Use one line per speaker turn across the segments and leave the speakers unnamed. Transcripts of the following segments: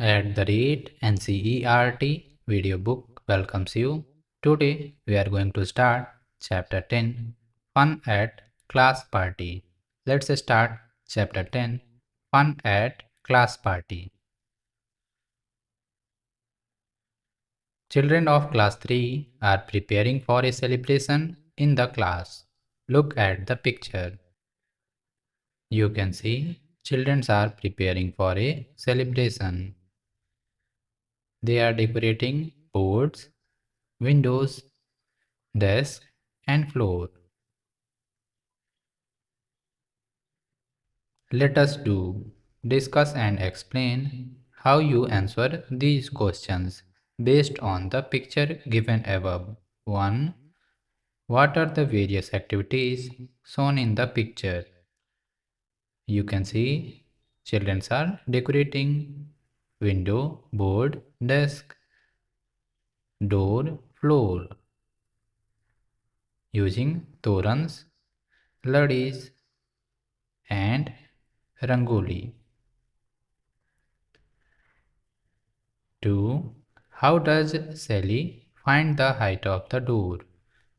@NCERT video book welcomes you. Today we are going to start Chapter 10 Fun at Class Party. Let's start Chapter 10 Fun at Class Party. Children of Class 3 are preparing for a celebration in the class. Look at the picture. You can see children are preparing for a celebration. They are decorating boards, windows, desk and floor. Let us discuss and explain how you answer these questions based on the picture given above. 1. What are the various activities shown in the picture? You can see children are decorating window, board, desk, door, floor using torans, ladis and rangoli. 2. How does Sally find the height of the door?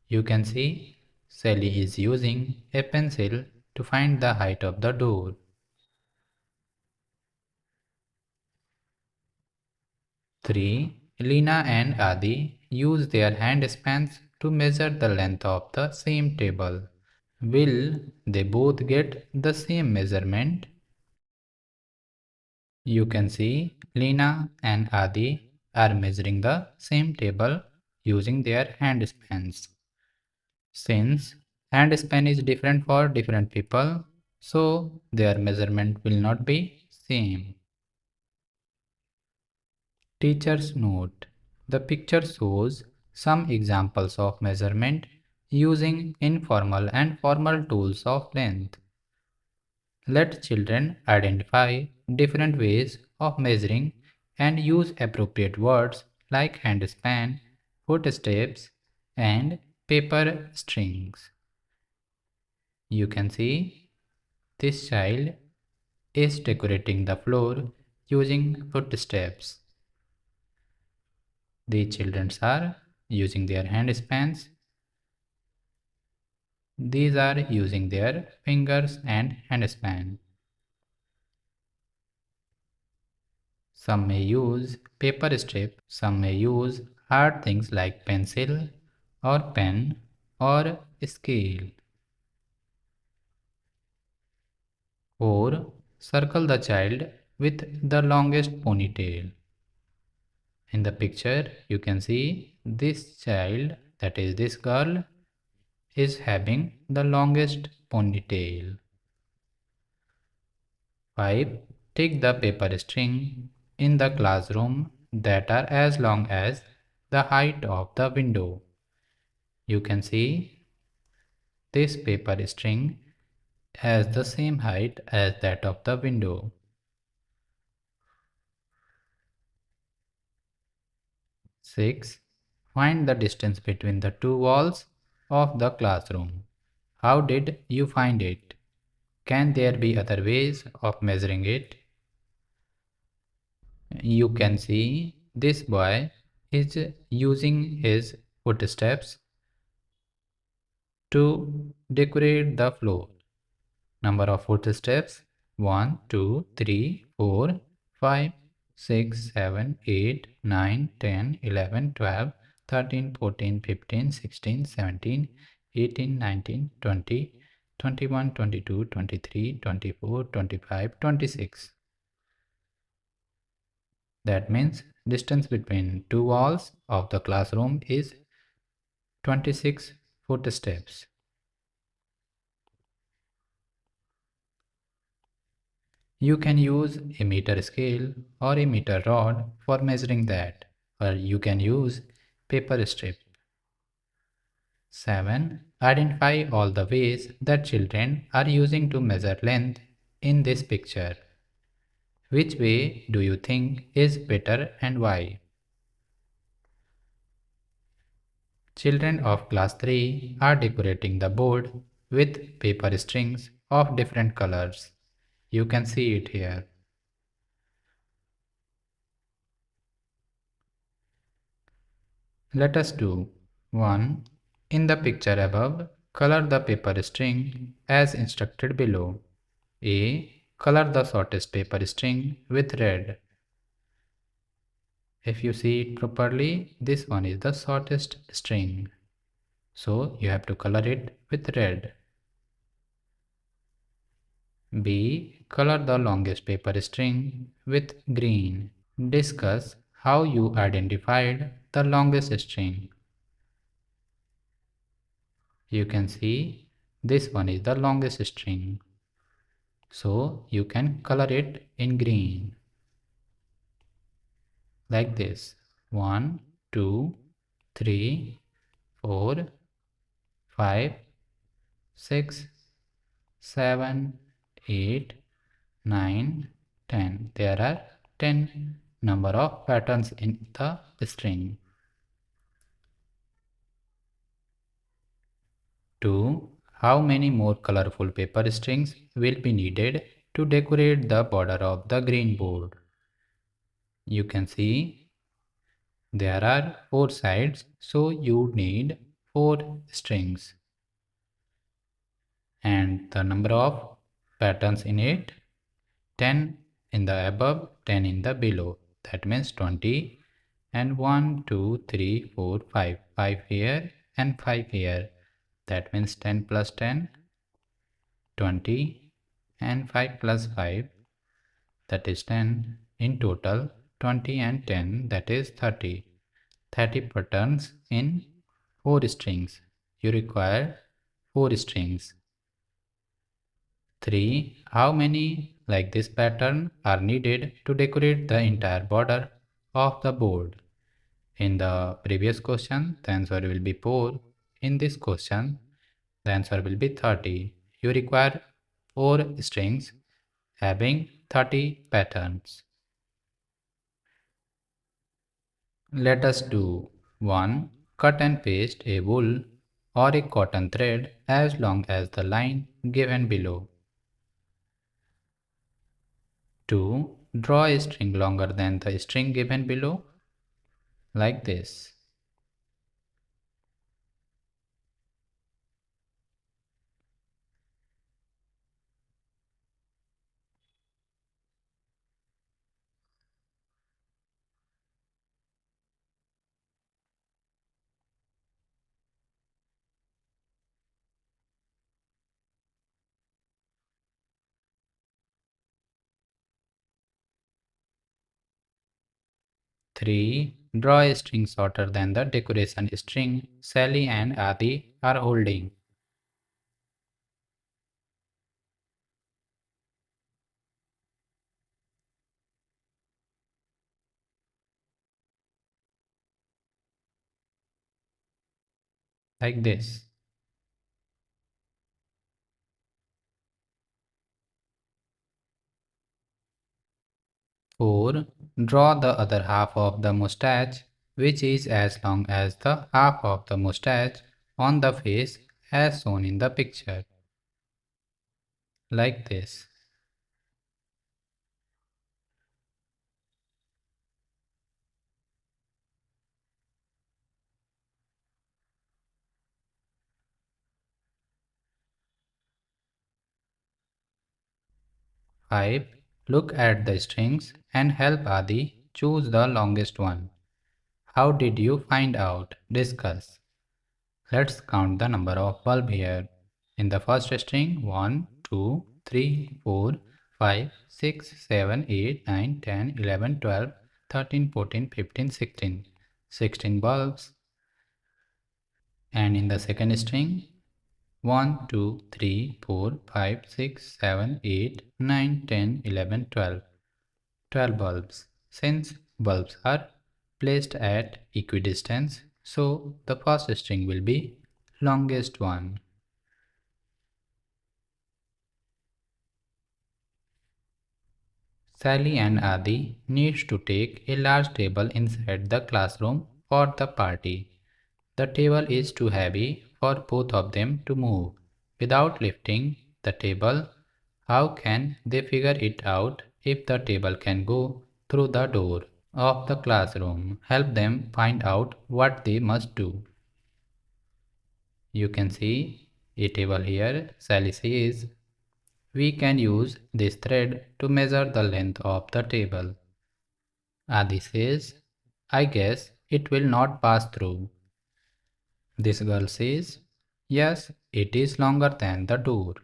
You can see Sally is using a pencil to find the height of the door. 3. Lina and Adi use their hand spans to measure the length of the same table. Will they both get the same measurement? You can see Lina and Adi are measuring the same table using their hand spans. Since hand span is different for different people, so their measurement will not be same. Teacher's note. The picture shows some examples of measurement using informal and formal tools of length. Let children identify different ways of measuring and use appropriate words like hand span, footsteps, and paper strings. You can see this child is decorating the floor using footsteps. The children are using their hand spans. These are using their fingers and hand span. Some may use paper strip, some may use hard things like pencil or pen or scale. 4. Circle the child with the longest ponytail. In the picture, you can see this child, that is this girl, is having the longest ponytail. 5. Take the paper string in the classroom that are as long as the height of the window. You can see this paper string has the same height as that of the window. 6. Find the distance between the two walls of the classroom. How did you find it? Can there be other ways of measuring it? You can see this boy is using his footsteps to decorate the floor. Number of footsteps 1, 2, 3, 4, 5, 6, 7, 8, 9, 10, 11, 12, 13, 14, 15, 16, 17, 18, 19, 20, 21, 22, 23, 24, 25, 26. That means distance between two walls of the classroom is 26 footsteps. You can use a meter scale or a meter rod for measuring that, or you can use paper strip. 7. Identify all the ways that children are using to measure length in this picture. Which way do you think is better and why? Children of class 3 are decorating the board with paper strings of different colors. You can see it here. Let us do 1. In the picture above, color the paper string as instructed below. A. Color the shortest paper string with red. If you see it properly, this one is the shortest string. So you have to color it with red. B. Color the longest paper string with green. Discuss how you identified the longest string. You can see this one is the longest string. So you can color it in green. Like this. 1, 2, 3, 4, 5, 6, 7, 8, 9, 10. There are 10 number of patterns in the string. 2. How many more colorful paper strings will be needed to decorate the border of the green board? You can see there are 4 sides, so you need 4 strings. And the number of patterns in it, 10 in the above, 10 in the below. That means 20. And 1, 2, 3, 4, 5. 5 here and 5 here. That means 10 plus 10, 20, and 5 plus 5, that is 10. In total, 20 and 10, that is 30. 30 patterns in 4 strings. You require 4 strings. 3. How many like this pattern are needed to decorate the entire border of the board? In the previous question, the answer will be 4. In this question, the answer will be 30. You require 4 strings having 30 patterns. Let us do 1. Cut and paste a wool or a cotton thread as long as the line given below. 2. Draw a string longer than the string given below, like this. 3. Draw a string shorter than the decoration string Sally and Adi are holding. Like this. 4. Draw the other half of the moustache, which is as long as the half of the moustache on the face as shown in the picture. Like this. 5. Look at the strings and help Adi choose the longest one. How did you find out? Discuss. Let's count the number of bulbs here. In the first string, 1, 2, 3, 4, 5, 6, 7, 8, 9, 10, 11, 12, 13, 14, 15, 16. 16 bulbs. And in the second string, 1, 2, 3, 4, 5, 6, 7, 8, 9, 10, 11, 12. 12 bulbs. Since bulbs are placed at equidistance, so the first string will be longest one. Sally and Adi needs to take a large table inside the classroom for the party. The table is too heavy for both of them to move. Without lifting the table, how can they figure it out if the table can go through the door? of the classroom. Help them find out what they must do. You can see a table here. Sally says, we can use this thread to measure the length of the table. Adi says, I guess it will not pass through. This girl says, yes, it is longer than the door.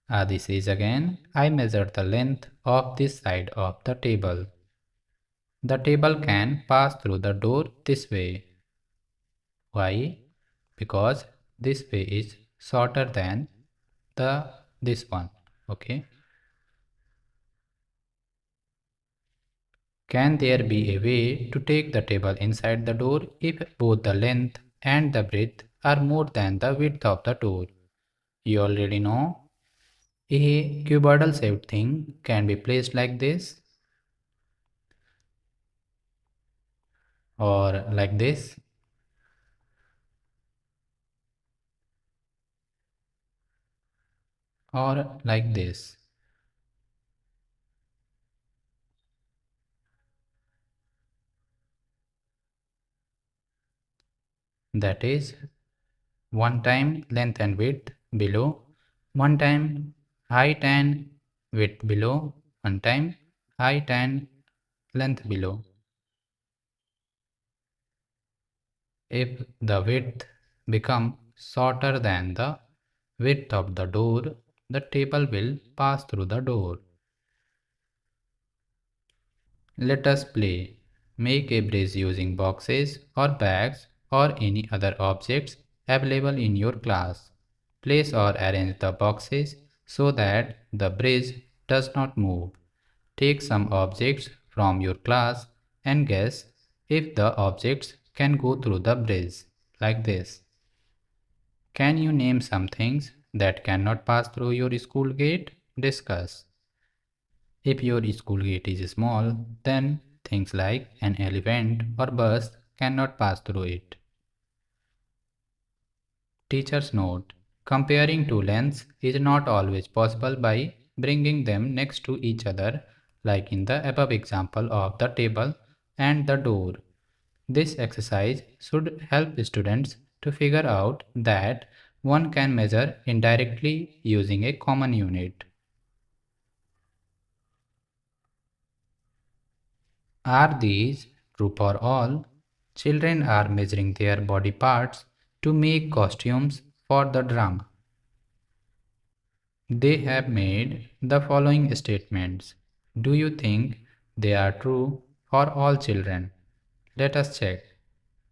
Adi says again, I measured the length of this side of the table. The table can pass through the door this way. Why? Because this way is shorter than this one. Okay. Can there be a way to take the table inside the door if both the length and the breadth are more than the width of the door? You already know. A cuboidal shaped thing can be placed like this or like this or like this. That is one time length and width below, one time height and width below, one time height and length below. If the width becomes shorter than the width of the door, the table will pass through the door. Let us play. Make a bridge using boxes or bags or any other objects available in your class. Place or arrange the boxes so that the bridge does not move. Take some objects from your class and guess if the objects can go through the bridge, like this. Can you name some things that cannot pass through your school gate? Discuss. If your school gate is small, then things like an elephant or bus cannot pass through it. Teacher's note: comparing two lengths is not always possible by bringing them next to each other, like in the above example of the table and the door. This exercise should help students to figure out that one can measure indirectly using a common unit. Are these true for all? Children are measuring their body parts to make costumes for the drama. They have made the following statements. Do you think they are true for all children? Let us check.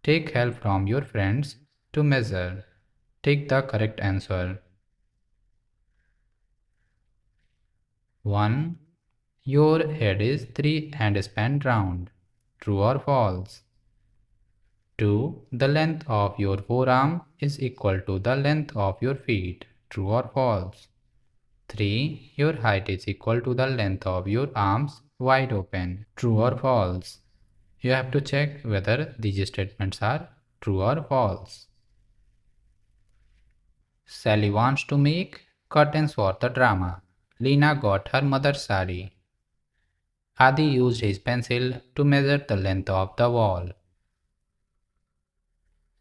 Take help from your friends to measure. Take the correct answer. 1. Your head is 3 handspan round. True or false? 2. The length of your forearm is equal to the length of your feet. True or false? 3. Your height is equal to the length of your arms wide open. True or false? You have to check whether these statements are true or false. Sally wants to make curtains for the drama. Lena got her mother's sari. Adi used his pencil to measure the length of the wall.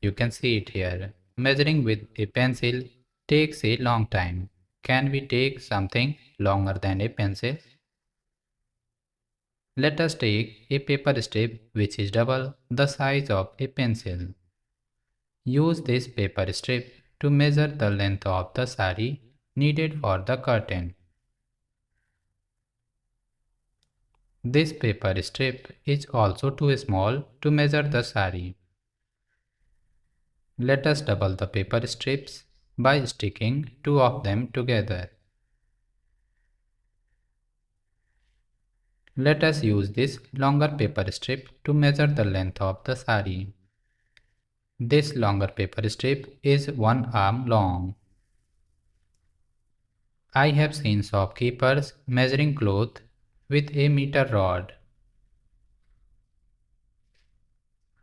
You can see it here. Measuring with a pencil takes a long time. Can we take something longer than a pencil? Let us take a paper strip which is double the size of a pencil. Use this paper strip to measure the length of the sari needed for the curtain. This paper strip is also too small to measure the sari. Let us double the paper strips by sticking two of them together. Let us use this longer paper strip to measure the length of the sari. This longer paper strip is 1 arm long. I have seen shopkeepers measuring cloth with a meter rod.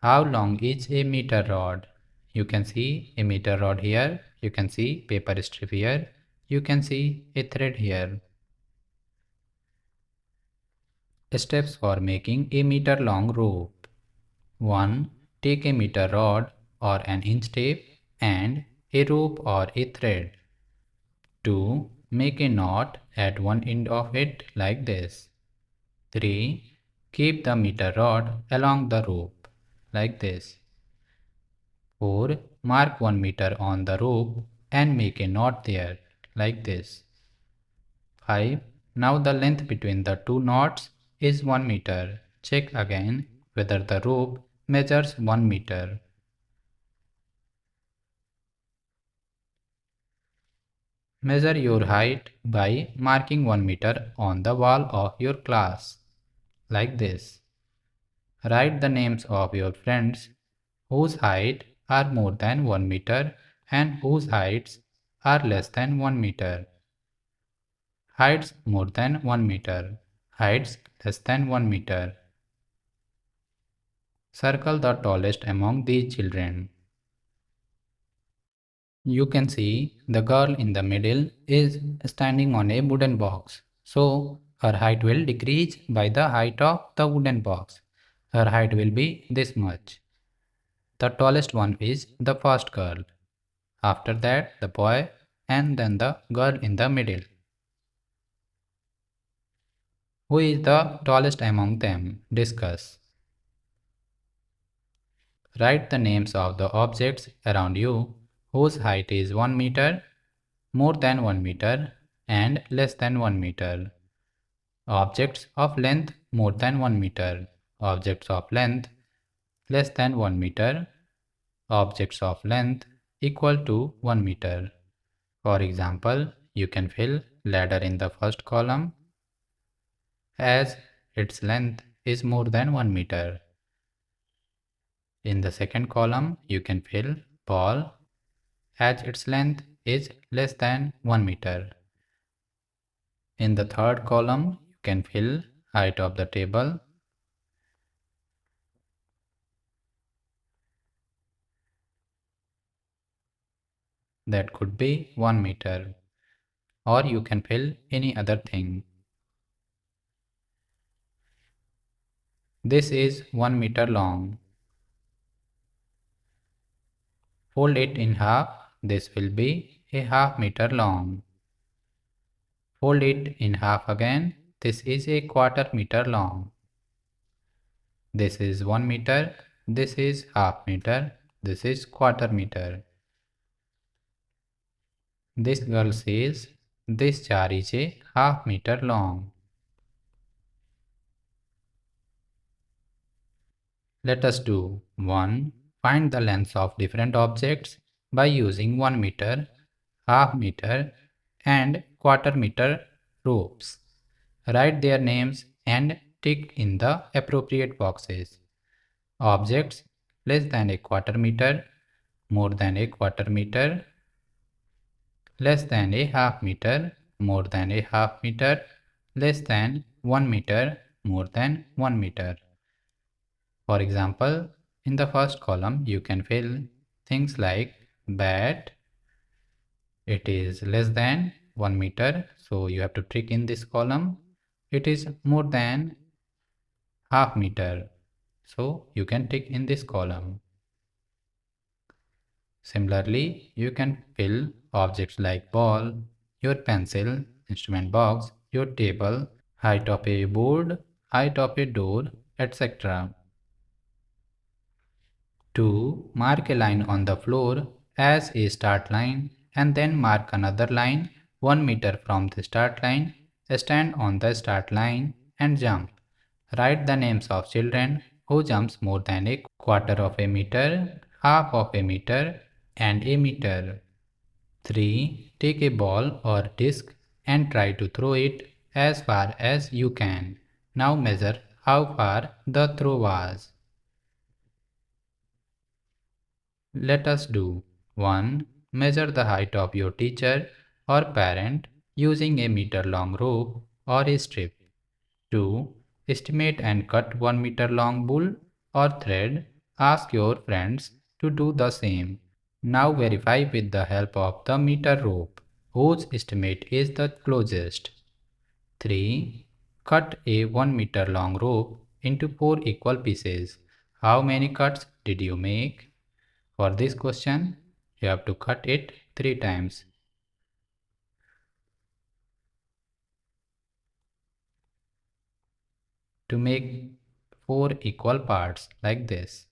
How long is a meter rod? You can see a meter rod here, you can see paper strip here, you can see a thread here. Steps for making a meter long rope. 1. Take a meter rod or an inch tape and a rope or a thread. 2. Make a knot at one end of it like this. 3. Keep the meter rod along the rope like this. 4. Mark 1 meter on the rope and make a knot there like this. 5. Now the length between the two knots is 1 meter. Check again whether the rope measures 1 meter. Measure your height by marking 1 meter on the wall of your class like this. Write the names of your friends whose height are more than 1 meter and whose heights are less than 1 meter. Heights more than 1 meter. Heights less than 1 meter. Circle the tallest among these children. You can see the girl in the middle is standing on a wooden box. So her height will decrease by the height of the wooden box. Her height will be this much. The tallest one is the first girl. After that the boy and then the girl in the middle. Who is the tallest among them? Discuss. Write the names of the objects around you whose height is 1 meter, more than 1 meter and less than 1 meter. Objects of length more than 1 meter. Objects of length less than 1 meter. Objects of length equal to 1 meter. For example, you can fill ladder in the first column as its length is more than 1 meter. In the second column, you can fill ball as its length is less than 1 meter. In the third column, you can fill height of the table that could be 1 meter, or you can fill any other thing. This is 1 meter long. Fold it in half, this will be a half meter long. Fold it in half again, this is a quarter meter long. This is 1 meter, this is half meter, this is quarter meter. This girl says this jar is a half meter long. Let us do 1. Find the lengths of different objects by using 1 meter, half meter and quarter meter ropes. Write their names and tick in the appropriate boxes. Objects less than a quarter meter, more than a quarter meter, less than a half meter, more than a half meter, less than 1 meter, more than 1 meter. For example, in the first column you can fill things like bat. It is less than 1 meter, so you have to tick in this column. It is more than half meter, so you can tick in this column. Similarly, you can fill objects like ball, your pencil, instrument box, your table, height of a board, height of a door, etc. 2. Mark a line on the floor as a start line and then mark another line 1 meter from the start line. Stand on the start line and jump. Write the names of children who jumps more than a quarter of a meter, half of a meter and a meter. 3. Take a ball or disc and try to throw it as far as you can. Now measure how far the throw was. Let us do 1. Measure the height of your teacher or parent using a meter long rope or a strip. 2. Estimate and cut 1 meter long wool or thread. Ask your friends to do the same. Now verify with the help of the meter rope whose estimate is the closest. 3. Cut a 1 meter long rope into 4 equal pieces. How many cuts did you make? For this question, you have to cut it 3 times. To make 4 equal parts like this.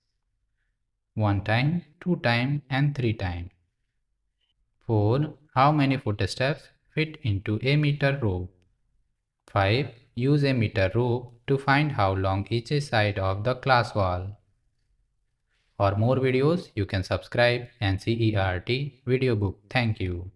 1 time, 2 time and 3 time. 4. How many footsteps fit into a meter rope? 5. Use a meter rope to find how long each side of the class wall. For more videos, you can subscribe NCERT video book. Thank you.